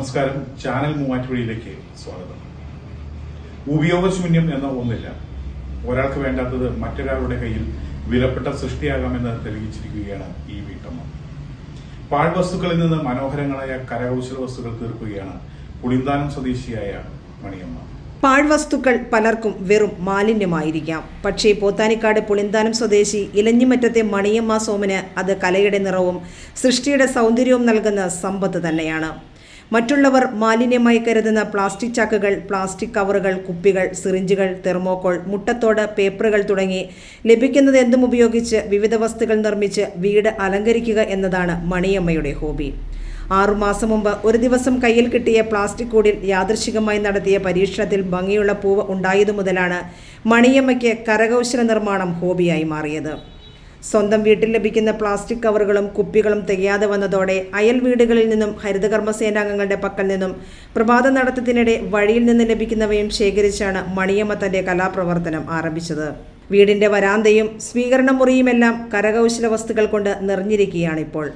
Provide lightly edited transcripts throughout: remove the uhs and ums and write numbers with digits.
നമസ്കാരം. ചാനൽ മൂവാറ്റുപുഴയിലേക്ക് സ്വാഗതം. ഉപയോഗശൂന്യം എന്ന ഒന്നില്ല. ഒരാൾക്ക് വേണ്ടാത്തത് മറ്റൊരാളുടെ കയ്യിൽ വിലപ്പെട്ട സൃഷ്ടിയാകാമെന്ന് തെളിയിച്ചിരിക്കുകയാണ് ഈ വീട്ടമ്മ. പാഴ്വസ്തുക്കളിൽ നിന്ന് മനോഹരങ്ങളായ കരകൗശല വസ്തുക്കൾ തീർക്കുകയാണ് പുളിന്താനം സ്വദേശിയായ മണിയമ്മ. പാഴ്വസ്തുക്കൾ പലർക്കും വെറും മാലിന്യമായിരിക്കാം. പക്ഷേ പോത്താനിക്കാട് പുളിന്താനം സ്വദേശി ഇലഞ്ഞിമറ്റത്തെ മണിയമ്മ സോമന് അത് കലയുടെ നിറവും സൃഷ്ടിയുടെ സൗന്ദര്യവും നൽകുന്ന സമ്പത്ത് തന്നെയാണ്. മറ്റുള്ളവർ മാലിന്യമായി കരുതുന്ന പ്ലാസ്റ്റിക് ചാക്കുകൾ, പ്ലാസ്റ്റിക് കവറുകൾ, കുപ്പികൾ, സിറിഞ്ചുകൾ, തെർമോക്കോൾ, മുട്ടത്തോട്, പേപ്പറുകൾ തുടങ്ങി ലഭിക്കുന്നത് എന്തും ഉപയോഗിച്ച് വിവിധ വസ്തുക്കൾ നിർമ്മിച്ച് വീട് അലങ്കരിക്കുക എന്നതാണ് മണിയമ്മയുടെ ഹോബി. 6 മാസം മുമ്പ് ഒരു ദിവസം കയ്യിൽ കിട്ടിയ പ്ലാസ്റ്റിക് കൂടിൽ യാദൃശ്ചികമായി നടത്തിയ പരീക്ഷണത്തിൽ ഭംഗിയുള്ള പൂവ് ഉണ്ടായതു മുതലാണ് മണിയമ്മയ്ക്ക് കരകൗശല നിർമ്മാണം ഹോബിയായി മാറിയത്. സ്വന്തം വീട്ടിൽ ലഭിക്കുന്ന പ്ലാസ്റ്റിക് കവറുകളും കുപ്പികളും തികയാതെ വന്നതോടെ അയൽ വീടുകളിൽ നിന്നും ഹരിതകർമ്മസേനാംഗങ്ങളുടെ പക്കൽ നിന്നും പ്രഭാത നടത്തത്തിനിടെ വഴിയിൽ നിന്ന് ലഭിക്കുന്നവയും ശേഖരിച്ചാണ് മണിയമ്മ തന്റെ കലാപ്രവർത്തനം ആരംഭിച്ചത്. വീടിന്റെ വരാന്തയും സ്വീകരണ മുറിയുമെല്ലാം കരകൗശല വസ്തുക്കൾ കൊണ്ട് നിറഞ്ഞിരിക്കുകയാണിപ്പോൾ.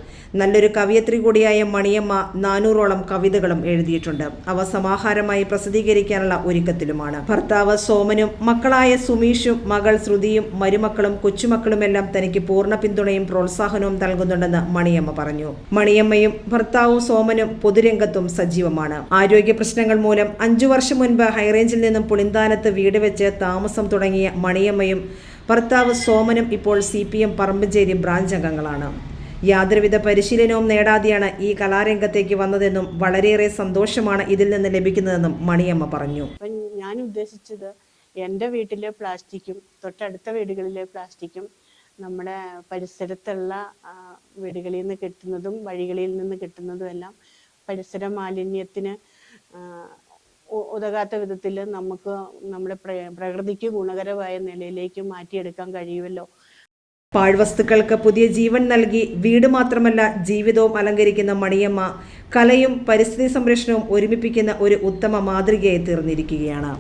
നല്ലൊരു കവയിത്രി കൂടിയായ മണിയമ്മ 400ഓളം കവിതകളും എഴുതിയിട്ടുണ്ട്. അവ സമാഹാരമായി പ്രസിദ്ധീകരിക്കാനുള്ള ഒരുക്കത്തിലുമാണ്. ഭർത്താവ് സോമനും മക്കളായ സുമീഷും മകൾ ശ്രുതിയും മരുമക്കളും കൊച്ചുമക്കളുമെല്ലാം തനിക്ക് പൂർണ്ണ പിന്തുണയും പ്രോത്സാഹനവും നൽകുന്നുണ്ടെന്ന് മണിയമ്മ പറഞ്ഞു. മണിയമ്മയും ഭർത്താവും സോമനും പൊതുരംഗത്തും സജീവമാണ്. ആരോഗ്യ പ്രശ്നങ്ങൾ മൂലം 5 വർഷം മുൻപ് ഹൈറേഞ്ചിൽ നിന്നും പുളിന്താനത്ത് വീട് വെച്ച് താമസം തുടങ്ങിയ മണിയമ്മയും ഭർത്താവ് സോമനും ഇപ്പോൾ CPM പറമ്പഞ്ചേരി ബ്രാഞ്ച് അംഗങ്ങളാണ്. യാതൊരുവിധ പരിശീലനവും നേടാതെയാണ് ഈ കലാരംഗത്തേക്ക് വന്നതെന്നും വളരെയേറെ സന്തോഷമാണ് ഇതിൽ നിന്ന് ലഭിക്കുന്നതെന്നും മണിയമ്മ പറഞ്ഞു. ഞാൻ ഉദ്ദേശിച്ചത് എൻ്റെ വീട്ടിലെ പ്ലാസ്റ്റിക്കും തൊട്ടടുത്ത വീടുകളിലെ പ്ലാസ്റ്റിക്കും നമ്മുടെ പരിസരത്തുള്ള വീടുകളിൽ നിന്ന് കിട്ടുന്നതും വഴികളിൽ നിന്ന് കിട്ടുന്നതും എല്ലാം പരിസര മാലിന്യത്തിന് ഉതകാത്ത വിധത്തിൽ നമുക്ക് നമ്മുടെ പ്രകൃതിക്ക് ഗുണകരമായ നിലയിലേക്ക് മാറ്റിയെടുക്കാൻ കഴിയുമല്ലോ. പാഴ്വസ്തുക്കൾക്ക് പുതിയ ജീവൻ നൽകി വീട് മാത്രമല്ല ജീവിതവും അലങ്കരിക്കുന്ന മണിയമ്മ കലയും പരിസ്ഥിതി സംരക്ഷണവും ഒരുമിപ്പിക്കുന്ന ഒരു ഉത്തമ മാതൃകയായി തീർന്നിരിക്കുകയാണ്.